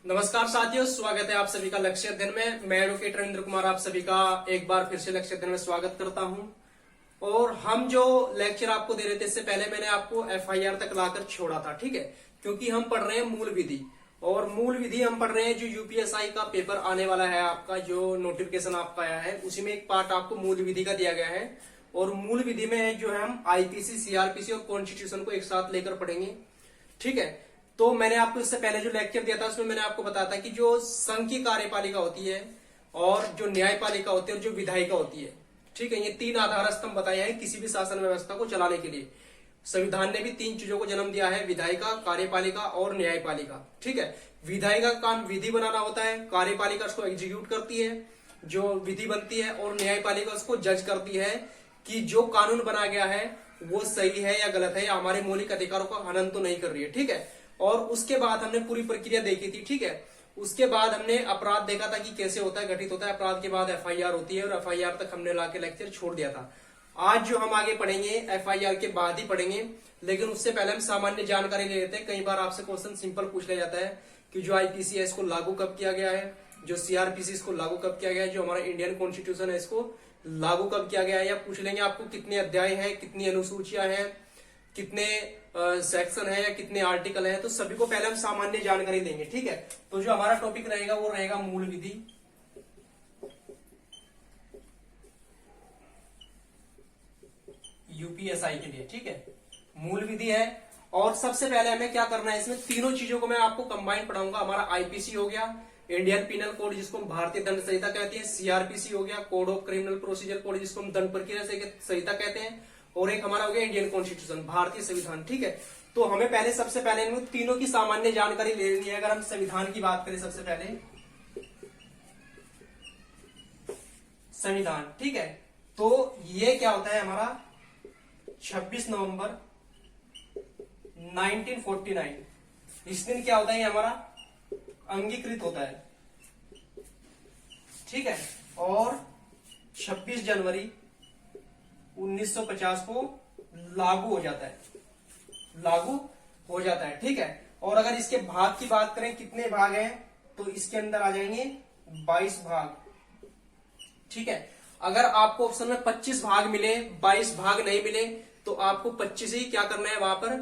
नमस्कार साथियों, स्वागत है आप सभी का लक्ष्य अध्ययन में। मैं एडवोकेट रविंद्र कुमार आप सभी का एक बार फिर से लक्ष्य अध्ययन में स्वागत करता हूं। और हम जो लेक्चर आपको दे रहे थे, इससे पहले मैंने आपको एफआईआर तक लाकर छोड़ा था, ठीक है। क्योंकि हम पढ़ रहे हैं मूल विधि, और मूल विधि हम पढ़ रहे हैं जो यूपीएसआई का पेपर आने वाला है, आपका जो नोटिफिकेशन आपका आया है उसी में एक पार्ट आपको मूल विधि का दिया गया है। और मूल विधि में जो है हम आईपीसी, सीआरपीसी और कॉन्स्टिट्यूशन को एक साथ लेकर पढ़ेंगे, ठीक है। तो मैंने आपको इससे पहले जो लेक्चर दिया था उसमें मैंने आपको बताया था कि जो संघ की कार्यपालिका होती है और जो न्यायपालिका होती है और जो विधायिका होती है, ठीक है, ये तीन आधार स्तंभ बताए हैं किसी भी शासन व्यवस्था को चलाने के लिए। संविधान ने भी तीन चीजों को जन्म दिया है, विधायिका, कार्यपालिका और न्यायपालिका, ठीक है। विधायिका का काम विधि बनाना होता है, कार्यपालिका उसको एग्जीक्यूट करती है जो विधि बनती है, और न्यायपालिका उसको जज करती है कि जो कानून बना गया है वो सही है या गलत है, या हमारे मौलिक अधिकारों का हनन तो नहीं कर रही है, ठीक है। और उसके बाद हमने पूरी प्रक्रिया देखी थी, ठीक है। उसके बाद हमने अपराध देखा था कि कैसे होता है, घटित होता है। अपराध के बाद एफआईआर होती है, और एफआईआर तक हमने लाके लेक्चर छोड़ दिया था। आज जो हम आगे पढ़ेंगे एफआईआर के बाद ही पढ़ेंगे, लेकिन उससे पहले हम सामान्य जानकारी ले लेते हैं। कई बार आपसे क्वेश्चन सिंपल पूछ लिया जाता है कि जो आईपीसी है इसको लागू कब किया गया है, जो सीआरपीसी इसको लागू कब किया गया है, जो हमारा इंडियन कॉन्स्टिट्यूशन है इसको लागू कब किया गया है, या पूछ लेंगे आपको कितने अध्याय है, कितनी अनुसूचियां हैं, कितने सेक्शन है या कितने आर्टिकल है। तो सभी को पहले हम सामान्य जानकारी देंगे, ठीक है। तो जो हमारा टॉपिक रहेगा वो रहेगा मूल विधि, यूपीएसआई के लिए, ठीक है। मूल विधि है, और सबसे पहले हमें क्या करना है, इसमें तीनों चीजों को मैं आपको कंबाइन पढ़ाऊंगा। हमारा आईपीसी हो गया, इंडियन पिनल कोड जिसको हम भारतीय दंड संहिता कहते हैं, सीआरपीसी हो गया, code of criminal procedure code जिसको हम दंड प्रक्रिया संहिता कहते हैं, और एक हमारा हो गया इंडियन कॉन्स्टिट्यूशन, भारतीय संविधान, ठीक है। तो हमें पहले सबसे पहले इन तीनों की सामान्य जानकारी ले लेनी है। अगर हम संविधान की बात करें, सबसे पहले संविधान, ठीक है। तो ये क्या होता है हमारा 26 नवंबर 1949, इस दिन क्या होता है, ये हमारा अंगीकृत होता है, ठीक है। और 26 जनवरी 1950 को लागू हो जाता है, लागू हो जाता है, ठीक है। और अगर इसके भाग की बात करें, कितने भाग हैं, तो इसके अंदर आ जाएंगे 22 भाग, ठीक है। अगर आपको ऑप्शन में 25 भाग मिले, 22 भाग नहीं मिले, तो आपको 25 ही क्या करना है, वहां पर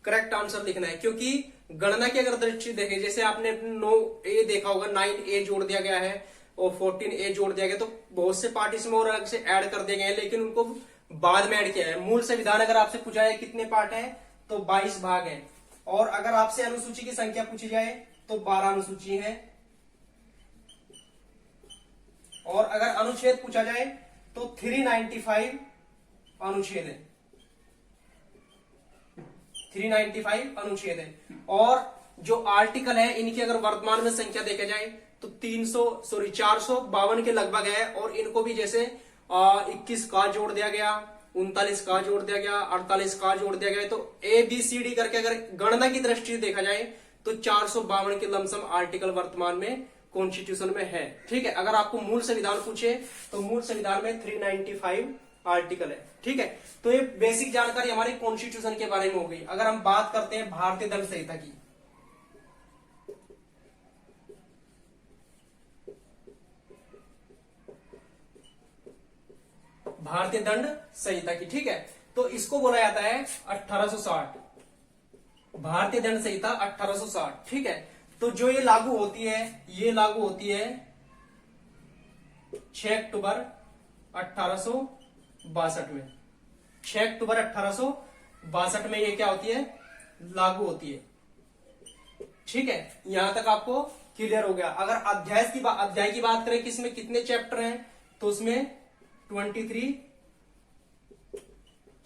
करेक्ट आंसर लिखना है। क्योंकि गणना की अगर दृष्टि देखें, जैसे आपने 9A देखा होगा, 9A जोड़ दिया गया है और 14A जोड़ दिया गया, तो बहुत से पार्ट इसमें और अलग से ऐड कर दिए गए हैं, लेकिन उनको बाद में ऐड किया है। मूल संविधान अगर आपसे पूछा है कितने पार्ट है, तो 22 भाग है। और अगर आपसे अनुसूची की संख्या पूछी जाए तो 12 अनुसूची है। और अगर अनुच्छेद पूछा जाए तो 395 अनुच्छेद है, 395 अनुच्छेद है। और जो आर्टिकल है इनकी अगर वर्तमान में संख्या देखा जाए तो 452 के लगभग है। और इनको भी जैसे 21 का जोड़ दिया गया, 39 का जोड़ दिया गया, 48 का जोड़ दिया गया। तो ABCD करके अगर गणना की दृष्टि से देखा जाए तो 452 के लमसम आर्टिकल वर्तमान में कॉन्स्टिट्यूशन में है, ठीक है। अगर आपको मूल संविधान पूछे तो मूल संविधान में 395 आर्टिकल है, ठीक है। तो ये बेसिक जानकारी हमारे कॉन्स्टिट्यूशन के बारे में हो गई। अगर हम बात करते हैं भारतीय दंड संहिता की, भारतीय दंड संहिता की, ठीक है। तो इसको बोला जाता है 1860, भारतीय दंड संहिता 1860, ठीक है। तो जो ये लागू होती है, ये लागू होती है 6 अक्टूबर 1862 में, 6 अक्टूबर 1862 में ये क्या होती है, लागू होती है, ठीक है। यहां तक आपको क्लियर हो गया। अगर अध्याय की बात करें, किसमें कितने चैप्टर हैं, तो उसमें 23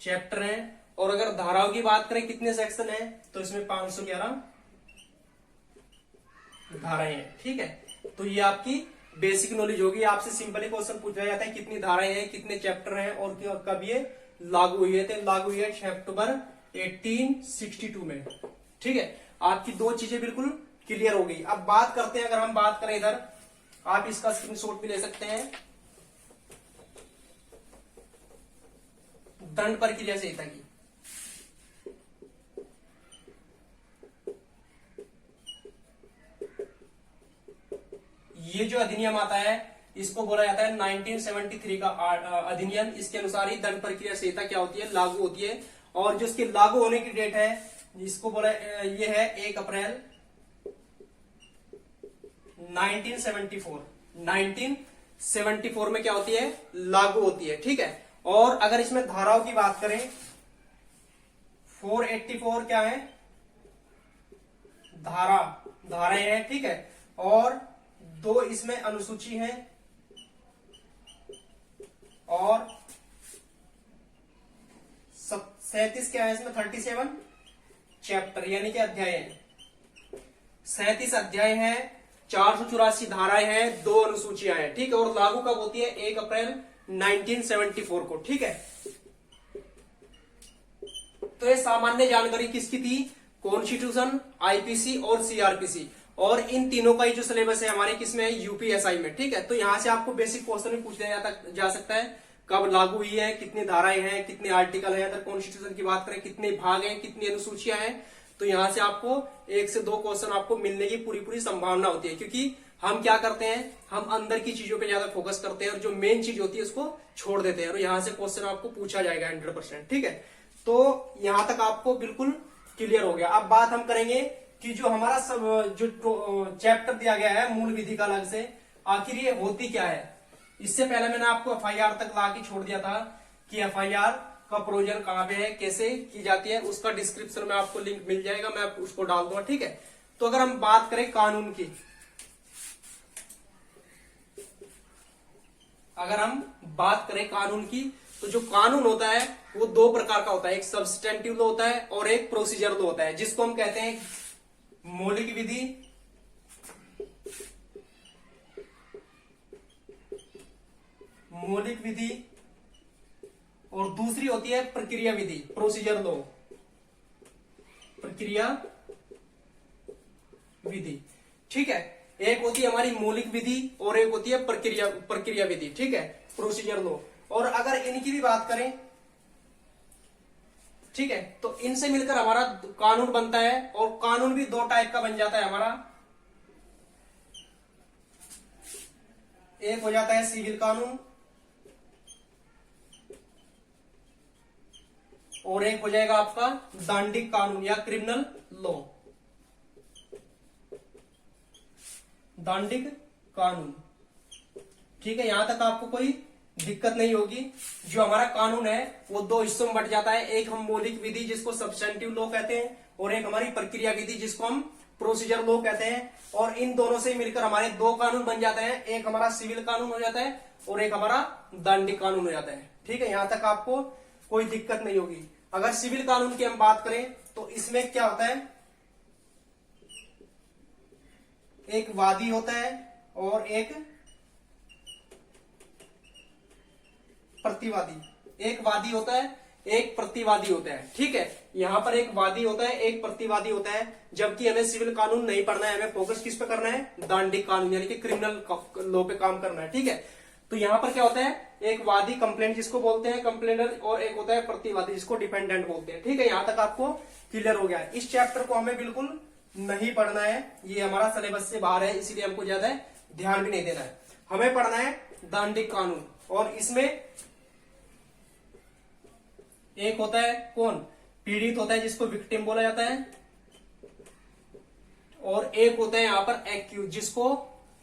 चैप्टर हैं। और अगर धाराओं की बात करें कितने सेक्शन हैं, तो इसमें 511 धाराएं हैं, ठीक है। तो ये आपकी बेसिक नॉलेज होगी। आपसे सिंपली क्वेश्चन पूछा जाता है कितनी धाराएं हैं, कितने चैप्टर हैं, और कब ये लागू हुई है। तो लागू हुई है 6 अक्टूबर 1862 में, ठीक है। आपकी दो चीजें बिल्कुल क्लियर हो गई। अब बात करते हैं, अगर हम बात करें इधर, आप इसका स्क्रीनशॉट भी ले सकते हैं, दंड प्रक्रिया संहिता की। ये जो अधिनियम आता है इसको बोला जाता है 1973 का अधिनियम। इसके अनुसार ही दंड प्रक्रिया संहिता क्या होती है, लागू होती है। और जो इसके लागू होने की डेट है इसको बोला, ये है 1 अप्रैल 1974। 1974 में क्या होती है, लागू होती है। ठीक है। और अगर इसमें धाराओं की बात करें, 484 क्या है, धाराएं हैं। ठीक है। और 2 इसमें अनुसूची हैं और 37 क्या है इसमें, 37 चैप्टर यानी कि अध्याय है। 37 अध्याय हैं, 484 धाराएं हैं, 2 अनुसूचियां हैं। ठीक है। और लागू कब होती है, 1 अप्रैल 1974 को। ठीक है। तो ये सामान्य जानकारी किसकी थी, कॉन्स्टिट्यूशन, आईपीसी और सीआरपीसी। और इन तीनों का ही जो सिलेबस है हमारे किसमें है, यूपीएसआई में। ठीक है। तो यहां से आपको बेसिक क्वेश्चन भी पूछ लिया जा सकता है, कब लागू हुई है, कितनी धाराएं हैं, कितने आर्टिकल हैं। अगर कॉन्स्टिट्यूशन की बात करें कितने भाग हैं, कितनी अनुसूचियां हैं, तो यहां से आपको 1 से 2 क्वेश्चन आपको मिलने की पूरी संभावना होती है। क्योंकि हम क्या करते हैं, हम अंदर की चीजों पे ज्यादा फोकस करते हैं और जो मेन चीज होती है उसको छोड़ देते हैं। और यहां से क्वेश्चन आपको पूछा जाएगा 100%। ठीक है। तो यहां तक आपको बिल्कुल क्लियर हो गया। अब बात हम करेंगे कि जो हमारा सब जो चैप्टर दिया गया है मूल विधि का अलग से, आखिर ये होती क्या है। इससे पहले मैंने आपको एफआईआर तक ला के छोड़ दिया था कि एफआईआर का प्रोविजन कहां पे है, कैसे की जाती है, उसका डिस्क्रिप्शन में आपको लिंक मिल जाएगा, मैं उसको डाल दूंगा। ठीक है। तो अगर हम बात करें कानून की, तो जो कानून होता है वो 2 प्रकार का होता है, एक सब्सटेंटिव लॉ होता है और एक प्रोसीजर लॉ होता है, जिसको हम कहते हैं मौलिक विधि और दूसरी होती है प्रक्रिया विधि, प्रोसीजर लॉ, प्रक्रिया विधि। ठीक है। एक होती है हमारी मौलिक विधि और एक होती है प्रक्रिया विधि। ठीक है, प्रोसीजर लॉ। और अगर इनकी भी बात करें, ठीक है, तो इनसे मिलकर हमारा कानून बनता है। और कानून भी 2 टाइप का बन जाता है हमारा, एक हो जाता है सिविल कानून और एक हो जाएगा आपका दांडिक कानून या क्रिमिनल लॉ, दांडिक कानून। ठीक है। यहां तक आपको कोई दिक्कत नहीं होगी। जो हमारा कानून है वो 2 हिस्सों में बट जाता है, एक हम मौलिक विधि जिसको सब्सटेंटिव लॉ कहते हैं और एक हमारी प्रक्रिया विधि जिसको हम प्रोसीजर लॉ कहते हैं। और इन दोनों से मिलकर हमारे 2 कानून बन जाते हैं, एक हमारा सिविल कानून हो जाता है और एक हमारा दांडिक कानून हो जाता है। ठीक है। यहां तक आपको कोई दिक्कत नहीं होगी। अगर सिविल कानून की हम बात करें तो इसमें क्या होता है, एक वादी होता है और एक प्रतिवादी। एक वादी होता है, एक प्रतिवादी होता है। ठीक है। यहां पर एक वादी होता है, एक प्रतिवादी होता है। जबकि हमें सिविल कानून नहीं पढ़ना है, हमें फोकस किस पे करना है, दांडिक कानून यानी कि क्रिमिनल लॉ पे काम करना है। ठीक है। तो यहां पर क्या होता है, एक वादी कंप्लेंट जिसको बोलते हैं कंप्लेनर, और एक होता है प्रतिवादी जिसको डिपेंडेंट बोलते हैं। ठीक है। यहां तक आपको क्लियर हो गया। इस चैप्टर को हमें बिल्कुल नहीं पढ़ना है, ये हमारा सिलेबस से बाहर है, इसीलिए हमको ज्यादा ध्यान भी नहीं देना है। हमें पढ़ना है दांडिक कानून। और इसमें एक होता है कौन, पीड़ित होता है जिसको विक्टिम बोला जाता है, और एक होता है यहां पर एक्यूज जिसको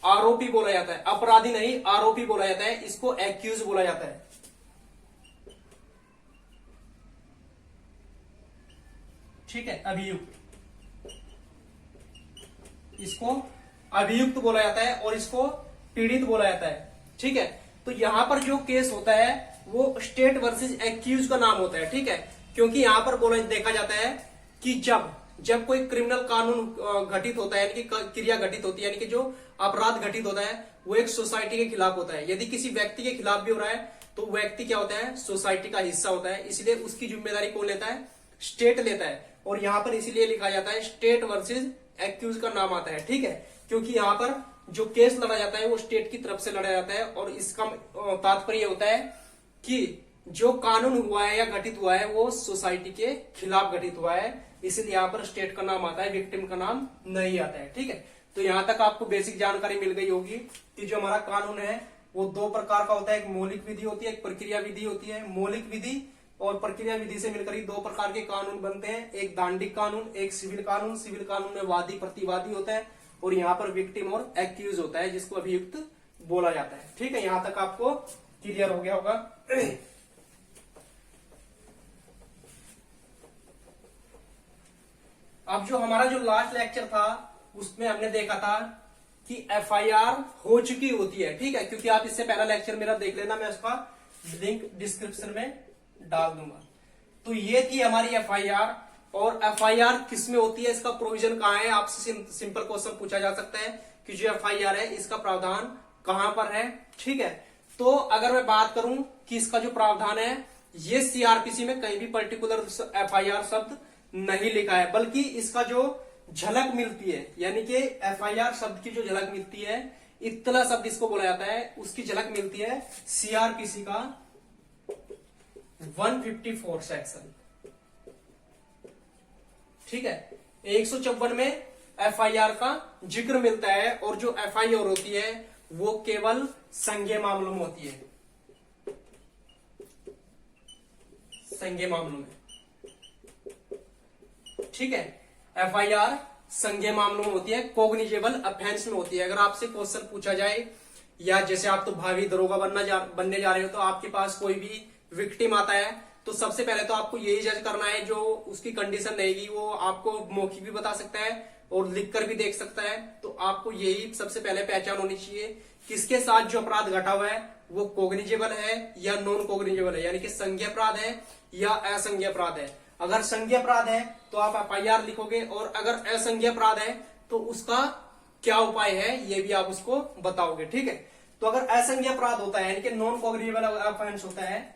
आरोपी बोला जाता है, अपराधी नहीं आरोपी बोला जाता है, इसको एक्यूज बोला जाता है। ठीक है। अभियुक्त, इसको अभियुक्त बोला जाता है और इसको पीड़ित बोला जाता है। ठीक है। तो यहां पर जो केस होता है वो स्टेट वर्सेस एक्यूज का नाम होता है। ठीक है। क्योंकि यहां पर बोला देखा जाता है कि जब कोई क्रिमिनल कानून घटित होता है, यानी कि क्रिया घटित होती है, यानी कि जो अपराध घटित होता है वो एक सोसाइटी के खिलाफ होता है। यदि किसी व्यक्ति के खिलाफ भी हो रहा है तो व्यक्ति क्या होता है, सोसाइटी का हिस्सा होता है, इसलिए उसकी जिम्मेदारी कौन लेता है, स्टेट लेता है। और यहां पर इसीलिए लिखा जाता है स्टेट वर्सेस एक्यूज का नाम आता है। ठीक है। क्योंकि यहां पर जो केस लड़ा जाता है वो स्टेट की तरफ से लड़ा जाता है और इसका तात्पर्य होता है कि जो कानून हुआ है या घटित हुआ है वो सोसाइटी के खिलाफ घटित हुआ है, इसलिए यहां पर स्टेट का नाम आता है, विक्टिम का नाम नहीं आता है। ठीक है। तो यहां तक आपको बेसिक जानकारी मिल गई होगी कि जो हमारा कानून है वो दो प्रकार का होता है, एक मौलिक विधि होती है, एक प्रक्रिया विधि होती है। मौलिक विधि और प्रक्रिया विधि से मिलकर ही दो प्रकार के कानून बनते हैं, एक दांडिक कानून, एक सिविल कानून। सिविल कानून में वादी प्रतिवादी होता है और यहाँ पर विक्टिम और एक्यूज होता है, जिसको अभियुक्त बोला जाता है। ठीक है, यहां तक आपको क्लियर हो गया होगा। अब जो हमारा जो लास्ट लेक्चर था उसमें हमने देखा था कि एफआईआर हो चुकी होती है। ठीक है, क्योंकि आप इससे पहला लेक्चर मेरा देख लेना, मैं उसका लिंक डिस्क्रिप्शन में डाल दूंगा। तो ये थी हमारी एफआईआर। और एफआईआर किस में होती है, इसका प्रोविजन कहाँ है, आपसे सिंपल क्वेश्चन पूछा जा सकता है कि जो एफआईआर है इसका प्रावधान कहां पर है। ठीक है, तो अगर मैं बात करूं कि इसका जो प्रावधान है ये सीआरपीसी में कहीं भी पर्टिकुलर एफआईआर शब्द नहीं लिखा है, बल्कि इसका जो झलक मिलती है, यानी कि एफआईआर शब्द की जो झलक मिलती है, इत्तला शब्द इसको बोला जाता है, उसकी झलक मिलती है सीआरपीसी का 154 सेक्शन। ठीक है, 154 में एफआईआर का जिक्र मिलता है और जो एफआईआर होती है वो केवल संज्ञेय मामलों में होती है, संज्ञेय मामलों में। ठीक है, एफआईआर संज्ञेय मामलों में होती है, कोग्निजेबल ऑफेंस में होती है। अगर आपसे क्वेश्चन पूछा जाए, या जैसे आप तो भावी दरोगा बनने जा रहे हो, तो आपके पास कोई भी विक्टिम आता है तो सबसे पहले तो आपको यही जज करना है, जो उसकी कंडीशन रहेगी वो आपको मौखिक भी बता सकता है और लिखकर भी देख सकता है। तो आपको यही सबसे पहले पहचान होनी चाहिए किसके साथ जो अपराध घटा हुआ है वो कोग्निजेबल है या नॉन कोग्निजेबल है, यानी कि संज्ञेय अपराध है या असंज्ञेय अपराध है। अगर संज्ञेय अपराध है तो आप एफआईआर लिखोगे, और अगर असंज्ञेय अपराध है तो उसका क्या उपाय है ये भी आप उसको बताओगे। ठीक है, तो अगर असंज्ञेय अपराध होता है यानी कि नॉन कोग्निजेबल ऑफेंस होता है,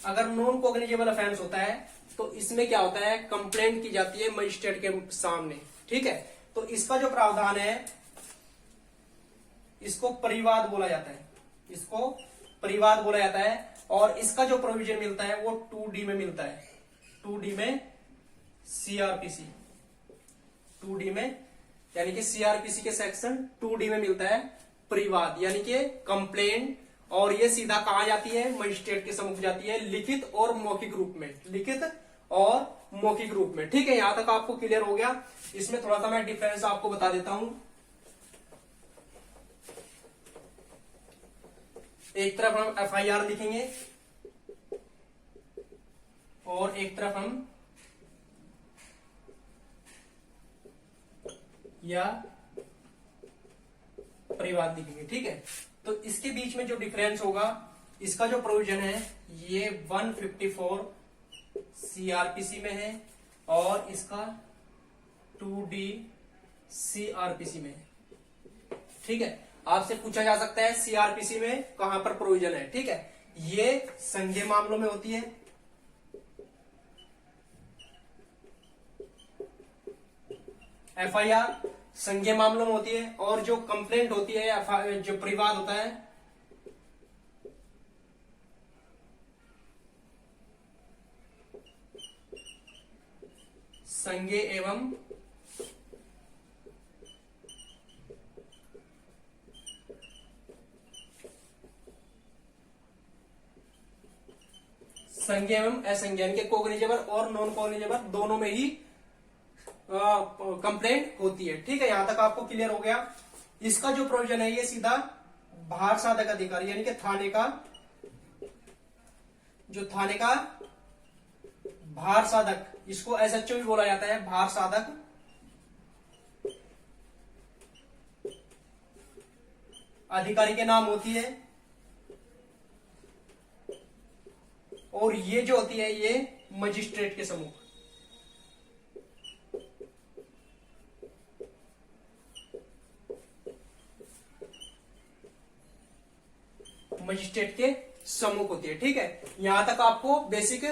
अगर नॉन कोग्निजेबल ऑफेंस होता है तो इसमें क्या होता है, कंप्लेंट की जाती है मजिस्ट्रेट के सामने। ठीक है, तो इसका जो प्रावधान है इसको परिवाद बोला जाता है, इसको परिवाद बोला जाता है। और इसका जो प्रोविजन मिलता है वो 2D में मिलता है, 2D में सीआरपीसी, 2D में, यानी कि सीआरपीसी के सेक्शन 2D में मिलता है परिवाद, यानी कि कंप्लेंट। और ये सीधा कहा जाती है, मजिस्ट्रेट के सम्मुख जाती है, लिखित और मौखिक रूप में, लिखित और मौखिक रूप में। ठीक है, यहां तक आपको क्लियर हो गया। इसमें थोड़ा सा मैं डिफरेंस आपको बता देता हूं। एक तरफ हम एफआईआर लिखेंगे और एक तरफ हम या परिवाद लिखेंगे। ठीक है, तो इसके बीच में जो डिफरेंस होगा, इसका जो प्रोविजन है ये 154 सीआरपीसी में है और इसका 2D सीआरपीसी में है। ठीक है, आपसे पूछा जा सकता है सीआरपीसी में कहां पर प्रोविजन है। ठीक है, ये संज्ञेय मामलों में होती है, एफआईआर संज्ञेय मामलों में होती है, और जो कंप्लेंट होती है, जो परिवाद होता है, संज्ञेय एवं संज्ञेय एवं असंज्ञेय, यानी कि कोग्निजेबल और नॉन कोग्निजेबल दोनों में ही कंप्लेंट होती है। ठीक है, यहां तक आपको क्लियर हो गया। इसका जो प्रोविजन है ये सीधा भार साधक अधिकारी, यानी कि थाने का, जो थाने का भार साधक, इसको एसएचओ भी बोला जाता है, भार साधक अधिकारी के नाम होती है। और ये जो होती है ये मजिस्ट्रेट के सम्मुख, मजिस्ट्रेट के सम्मुख होती है। ठीक है, यहां तक आपको बेसिक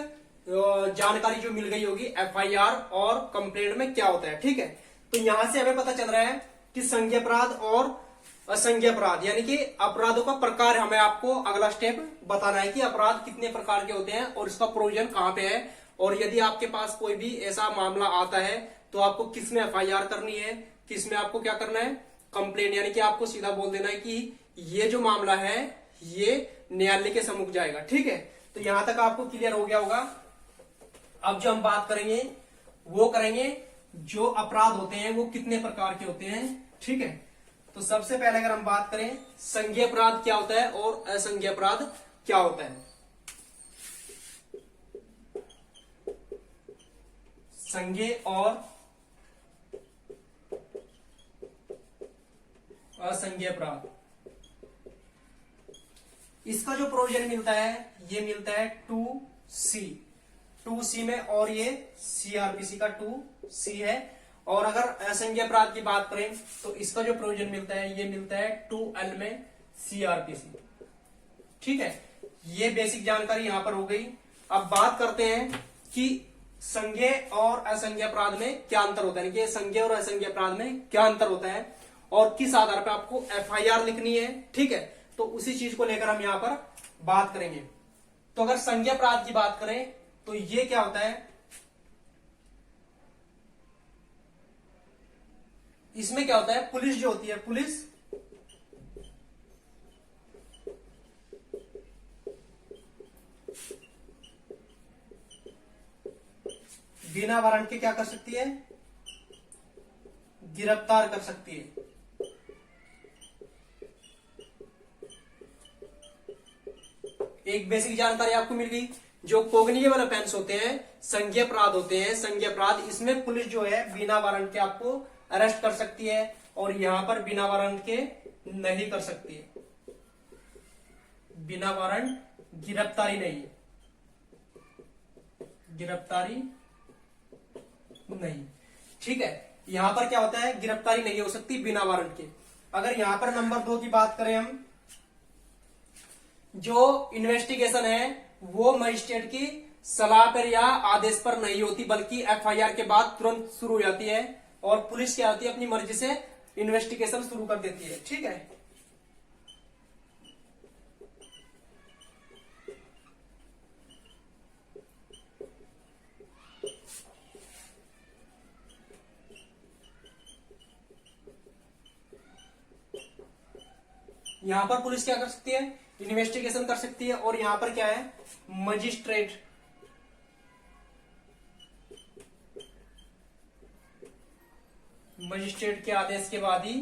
जानकारी जो मिल गई होगी एफआईआर और कंप्लेंट में क्या होता है। ठीक है, तो यहां से हमें पता चल रहा है कि संज्ञेय अपराध और असंज्ञेय अपराध, यानी कि अपराधों का प्रकार, हमें आपको अगला स्टेप बताना है कि अपराध कितने प्रकार के होते हैं और इसका प्रोविजन कहां पे है और यदि आपके पास कोई भी ऐसा मामला आता है तो आपको किस में एफआईआर करनी है, किस में आपको क्या करना है, कंप्लेन, यानी कि आपको सीधा बोल देना है कि ये जो मामला है ये न्यायालय के सम्मुख जाएगा। ठीक है, तो यहां तक आपको क्लियर हो गया होगा। अब जो हम बात करेंगे वो करेंगे जो अपराध होते हैं वो कितने प्रकार के होते हैं। ठीक है, तो सबसे पहले अगर हम बात करें संज्ञेय अपराध क्या होता है और असंज्ञेय अपराध क्या होता है। संज्ञेय और असंज्ञेय अपराध, इसका जो प्रोविजन मिलता है ये मिलता है 2C में, और ये सीआरपीसी का 2C है। और अगर असंज्ञेय अपराध की बात करें तो इसका जो प्रोविजन मिलता है ये मिलता है 2L में सीआरपीसी। ठीक है, ये बेसिक जानकारी यहां पर हो गई। अब बात करते हैं कि संज्ञेय और असंज्ञेय अपराध में क्या अंतर होता है, कि संज्ञेय और असंज्ञेय अपराध में क्या अंतर होता है और किस आधार पर आपको एफआईआर लिखनी है। ठीक है, तो उसी चीज को लेकर हम यहां पर बात करेंगे। तो अगर संज्ञेय अपराध की बात करें तो ये क्या होता है, इसमें क्या होता है, पुलिस जो होती है, पुलिस बिना वारंट के क्या कर सकती है, गिरफ्तार कर सकती है। एक बेसिक जानकारी आपको मिल गई। जो कोग्निजेबल ऑफेंस होते हैं, संज्ञेय अपराध होते हैं, संज्ञेय अपराध, इसमें पुलिस जो है बिना वारंट के आपको अरेस्ट कर सकती है और यहां पर बिना वारंट के नहीं कर सकती है, बिना वारंट गिरफ्तारी नहीं, गिरफ्तारी नहीं। ठीक है, यहां पर क्या होता है, गिरफ्तारी नहीं हो सकती बिना वारंट के। अगर यहां पर नंबर 2 की बात करें हम, जो इन्वेस्टिगेशन है वो मजिस्ट्रेट की सलाह पर या आदेश पर नहीं होती बल्कि एफआईआर के बाद तुरंत शुरू हो जाती है और पुलिस क्या होती है अपनी मर्जी से इन्वेस्टिगेशन शुरू कर देती है। ठीक है, यहां पर पुलिस क्या कर सकती है, इन्वेस्टिगेशन कर सकती है। और यहां पर क्या है, मजिस्ट्रेट के आदेश के बाद ही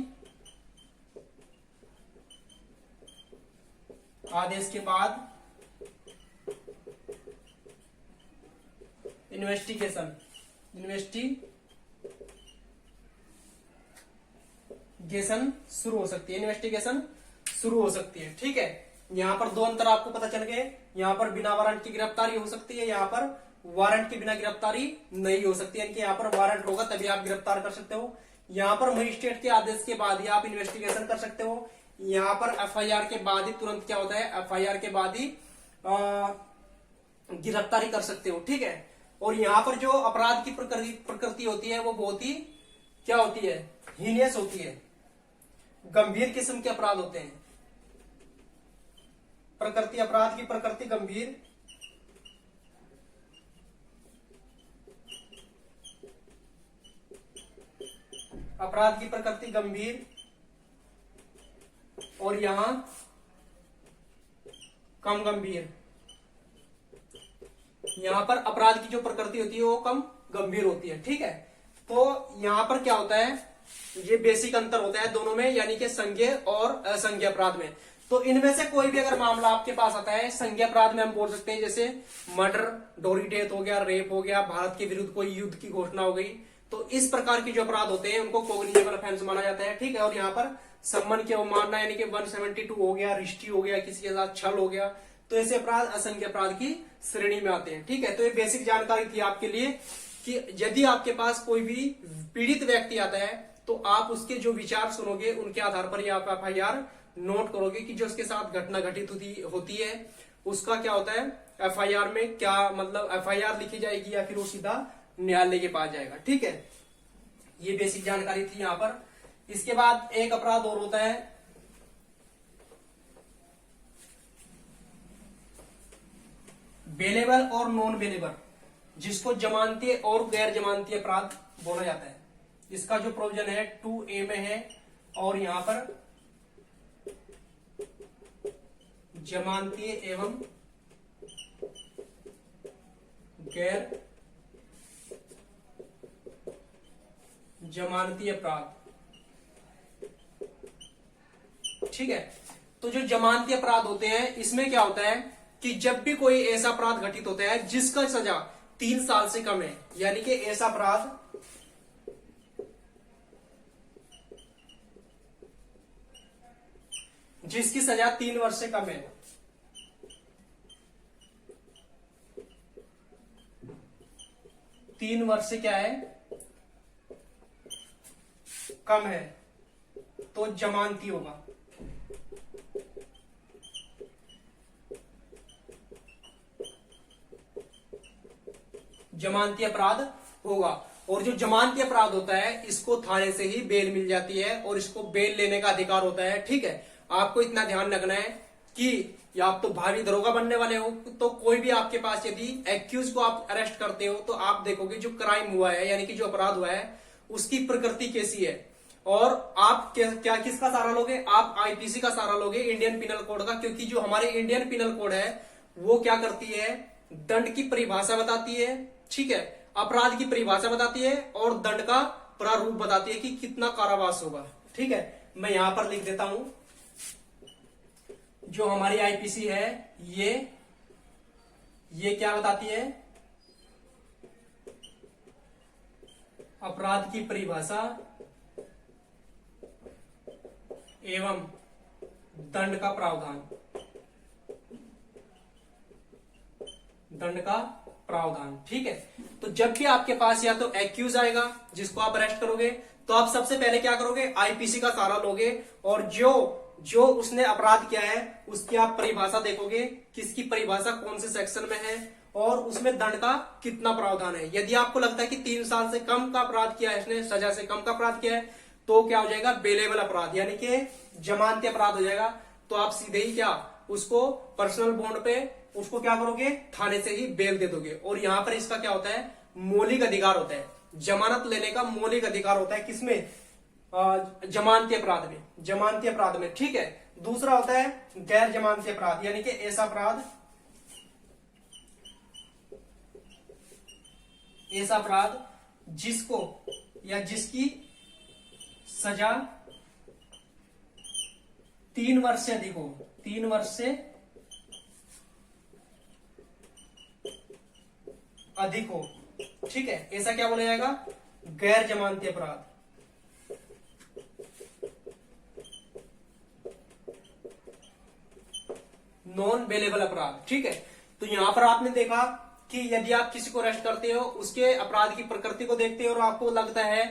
इन्वेस्टिगेशन शुरू हो सकती है, ठीक है, यहां पर 2 अंतर आपको पता चल गए। यहां पर बिना वारंट की गिरफ्तारी हो सकती है, यहां पर वारंट के बिना गिरफ्तारी नहीं हो सकती, यानी कि यहां पर वारंट होगा तभी आप गिरफ्तार कर सकते हो। यहां पर मजिस्ट्रेट के आदेश के बाद ही आप इन्वेस्टिगेशन कर सकते हो। यहां पर एफआईआर के बाद ही तुरंत क्या होता है, एफआईआर के बाद ही गिरफ्तारी कर सकते हो। ठीक है, और यहां पर जो अपराध की प्रकृति होती है वो बहुत ही क्या होती है, हीनियस होती है, गंभीर किस्म के अपराध होते हैं। प्रकृति, अपराध की प्रकृति गंभीर, अपराध की प्रकृति गंभीर और यहां कम गंभीर। यहां पर अपराध की जो प्रकृति होती है वो कम गंभीर होती है। ठीक है, तो यहां पर क्या होता है, ये बेसिक अंतर होता है दोनों में, यानी कि संज्ञेय और असंज्ञेय अपराध में। तो इनमें से कोई भी अगर मामला आपके पास आता है, संज्ञेय अपराध में हम बोल सकते हैं जैसे मर्डर, डोरी डेथ हो गया, रेप हो गया, भारत के विरुद्ध कोई युद्ध की घोषणा हो गई, तो इस प्रकार की जो अपराध होते हैं उनको कोग्निजेबल ऑफेंस माना जाता है। ठीक है, और यहाँ पर सम्मन की अवमानना यानी कि 172 हो गया, रिश्ती हो गया, किसी के साथ छल हो गया, तो ऐसे अपराध असंज्ञेय अपराध की श्रेणी में आते हैं। ठीक है, तो ये बेसिक जानकारी थी आपके लिए कि यदि आपके पास कोई भी पीड़ित व्यक्ति आता है तो आप उसके जो विचार सुनोगे उनके आधार पर ही आप एफआईआर नोट करोगे कि जो उसके साथ घटना घटित होती है उसका क्या होता है, एफआईआर में क्या मतलब एफआईआर लिखी जाएगी या फिर वो सीधा न्यायालय के पास जाएगा। ठीक है, ये बेसिक जानकारी थी यहां पर। इसके बाद एक अपराध और होता है बेलेबल और नॉन बेलेबल। जिसको जमानती और गैर जमानती अपराध बोला जाता है। इसका जो प्रोविजन है 2A में है, और यहां पर जमानती एवं गैर जमानती अपराध, ठीक है। तो जो जमानती अपराध होते हैं, इसमें क्या होता है कि जब भी कोई ऐसा अपराध घटित होता है जिसका सजा 3 साल से कम है, यानी कि ऐसा अपराध जिसकी सजा 3 वर्ष से कम है, तीन वर्ष से क्या है, कम है, तो जमानती होगा। जमानती अपराध होगा। और जो जमानती अपराध होता है, इसको थाने से ही बेल मिल जाती है और इसको बेल लेने का अधिकार होता है, ठीक है। आपको इतना ध्यान रखना है कि या आप तो भावी दरोगा बनने वाले हो, तो कोई भी आपके पास यदि एक्यूज को आप अरेस्ट करते हो, तो आप देखोगे जो क्राइम हुआ है, यानी कि जो अपराध हुआ है, उसकी प्रकृति कैसी है, और आप क्या किसका सहारा लोगे? आप आईपीसी का सहारा लोगे, इंडियन पिनल कोड का, क्योंकि जो हमारे इंडियन पिनल कोड है वो क्या करती है, दंड की परिभाषा बताती है, ठीक है, अपराध की परिभाषा बताती है और दंड का प्रारूप बताती है कि कितना कारावास होगा, ठीक है। मैं यहां पर लिख देता हूं, जो हमारी आईपीसी है ये क्या बताती है, अपराध की परिभाषा एवं दंड का प्रावधान, दंड का प्रावधान, ठीक है। तो जब भी आपके पास या तो एक्यूज आएगा जिसको आप अरेस्ट करोगे, तो आप सबसे पहले क्या करोगे, आईपीसी का सहारा लोगे, और जो उसने अपराध किया है उसकी आप परिभाषा देखोगे, किसकी परिभाषा कौन से सेक्शन में है और उसमें दंड का कितना प्रावधान है। यदि आपको लगता है कि 3 साल से कम का अपराध किया है, इसने सजा से कम का अपराध किया है, तो क्या हो जाएगा, बेलेबल अपराध, यानी कि जमानती अपराध हो जाएगा। तो आप सीधे ही क्या उसको पर्सनल बॉन्ड पे उसको क्या करोगे, थाने से ही बेल दे दोगे। और यहां पर इसका क्या होता है, मौलिक अधिकार होता है, जमानत लेने का मौलिक अधिकार होता है, किसमें, जमानती अपराध में, जमानती अपराध में, ठीक है। दूसरा होता है गैर जमानती अपराध, यानी कि ऐसा अपराध जिसको या जिसकी सजा 3 वर्ष से अधिक हो, 3 वर्ष से अधिक हो, ठीक है, ऐसा क्या बोला जाएगा, गैर जमानती अपराध। नॉन बेलेबल अपराध, ठीक है। तो यहां पर आपने देखा कि यदि आप किसी को अरेस्ट करते हो, उसके अपराध की प्रकृति को देखते हो और आपको लगता है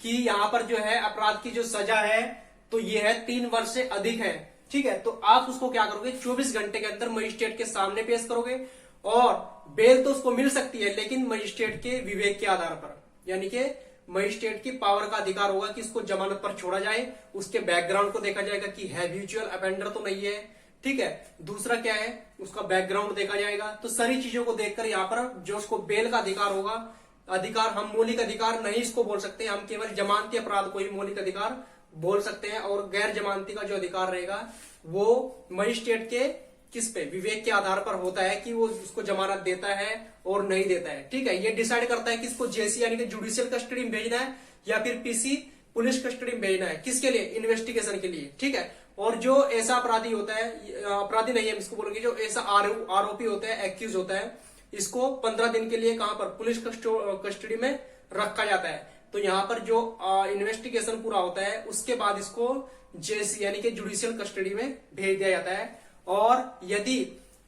कि यहां पर जो है अपराध की जो सजा है तो ये है 3 वर्ष से अधिक है, ठीक है, तो आप उसको क्या करोगे, 24 घंटे के अंदर मजिस्ट्रेट के सामने पेश करोगे, और बेल तो उसको मिल सकती है लेकिन मजिस्ट्रेट के विवेक के आधार पर, यानी कि मजिस्ट्रेट की पावर का अधिकार होगा कि इसको जमानत पर छोड़ा जाए, उसके बैकग्राउंड को देखा जाएगा कि हैबिचुअल अफेंडर तो नहीं है, ठीक है। दूसरा क्या है, उसका बैकग्राउंड देखा जाएगा। तो सारी चीजों को देखकर यहाँ पर जो उसको बेल का अधिकार होगा, अधिकार हम मौलिक अधिकार नहीं इसको बोल सकते, हम केवल जमानती अपराध को ही मौलिक अधिकार बोल सकते हैं, और गैर जमानती का जो अधिकार रहेगा वो मजिस्ट्रेट के किस पे, विवेक के आधार पर होता है कि वो उसको जमानत देता है और नहीं देता है, ठीक है। ये डिसाइड करता है कि इसको जेसी यानी कि जुडिशियल कस्टडी में भेजना है या फिर पीसी पुलिस कस्टडी में भेजना है, किसके लिए, इन्वेस्टिगेशन के लिए, ठीक है। और जो ऐसा अपराधी होता है, अपराधी नहीं है इसको बोलेंगे, जो ऐसा आरोपी होता है, एक्यूज होता है, इसको 15 दिन के लिए कहां पर, पुलिस कस्टडी में रखा जाता है। तो यहाँ पर जो इन्वेस्टिगेशन पूरा होता है उसके बाद इसको जेसी यानी कि जुडिशियल कस्टडी में भेज दिया जाता है। और यदि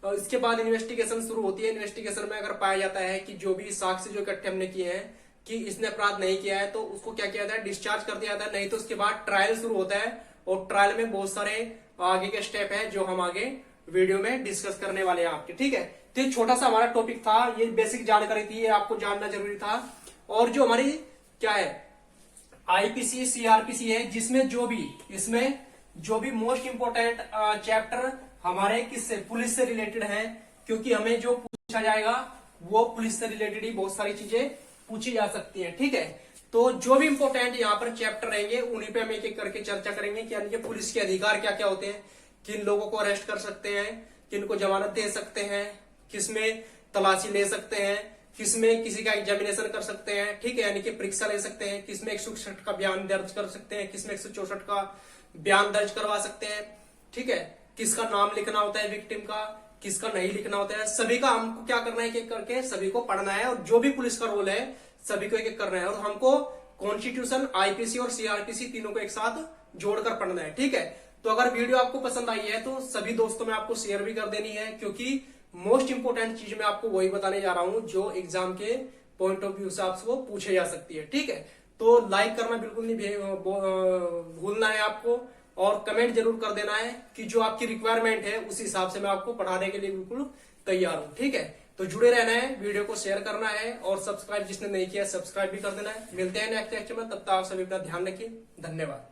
इसके बाद इन्वेस्टिगेशन शुरू होती है, इन्वेस्टिगेशन में अगर पाया जाता है कि जो भी साक्ष्य जो इकट्ठे हमने किए हैं कि इसने अपराध नहीं किया है, तो उसको क्या किया जाता है, डिस्चार्ज कर दिया जाता है। नहीं तो उसके बाद ट्रायल शुरू होता है, और ट्रायल में बहुत सारे आगे के स्टेप है जो हम आगे वीडियो में डिस्कस करने वाले हैं आपके, ठीक है। तो ये छोटा सा हमारा टॉपिक था, ये बेसिक जानकारी थी, ये आपको जानना जरूरी था। और जो हमारी क्या है आईपीसी सीआरपीसी है, जिसमें जो भी मोस्ट इंपोर्टेंट चैप्टर हमारे किससे, पुलिस से रिलेटेड है, क्योंकि हमें जो पूछा जाएगा वो पुलिस से रिलेटेड ही बहुत सारी चीजें पूछी जा सकती है। ठीक है, तो जो भी इंपॉर्टेंट यहाँ पर चैप्टर रहेंगे उन्हीं पे हम एक एक करके चर्चा करेंगे कि यानी कि पुलिस के अधिकार क्या क्या होते हैं, किन लोगों को अरेस्ट कर सकते हैं, किन को जमानत दे सकते हैं, किसमें तलाशी ले सकते हैं, किसमें किसी का एग्जामिनेशन कर सकते हैं। ठीक है, यानी कि परीक्षा ले सकते हैं, किसमें 161 का बयान दर्ज कर सकते हैं, किसमें 164 का बयान दर्ज करवा सकते हैं। ठीक है, किसका नाम लिखना होता है विक्टिम का, किसका नहीं लिखना होता है, सभी का हमको क्या करना है, एक एक करके सभी को पढ़ना है। और जो भी पुलिस का रोल है सभी को एक एक करना है, और हमको कॉन्स्टिट्यूशन, आईपीसी और सीआरपीसी तीनों को एक साथ जोड़कर पढ़ना है। ठीक है, तो अगर वीडियो आपको पसंद आई है तो सभी दोस्तों में आपको शेयर भी कर देनी है, क्योंकि मोस्ट इंपोर्टेंट चीज मैं आपको वही बताने जा रहा हूं जो एग्जाम के पॉइंट ऑफ व्यू से आपको पूछे जा सकती है। ठीक है, तो लाइक करना बिल्कुल नहीं भूलना है आपको, और कमेंट जरूर कर देना है कि जो आपकी रिक्वायरमेंट है उस हिसाब से मैं आपको पढ़ाने के लिए बिल्कुल तैयार हूं। ठीक है, तो जुड़े रहना है, वीडियो को शेयर करना है, और सब्सक्राइब जिसने नहीं किया सब्सक्राइब भी कर देना है। मिलते हैं नेक्स्ट लेक्चर में, तब तक आप सभी अपना ध्यान रखिए। धन्यवाद।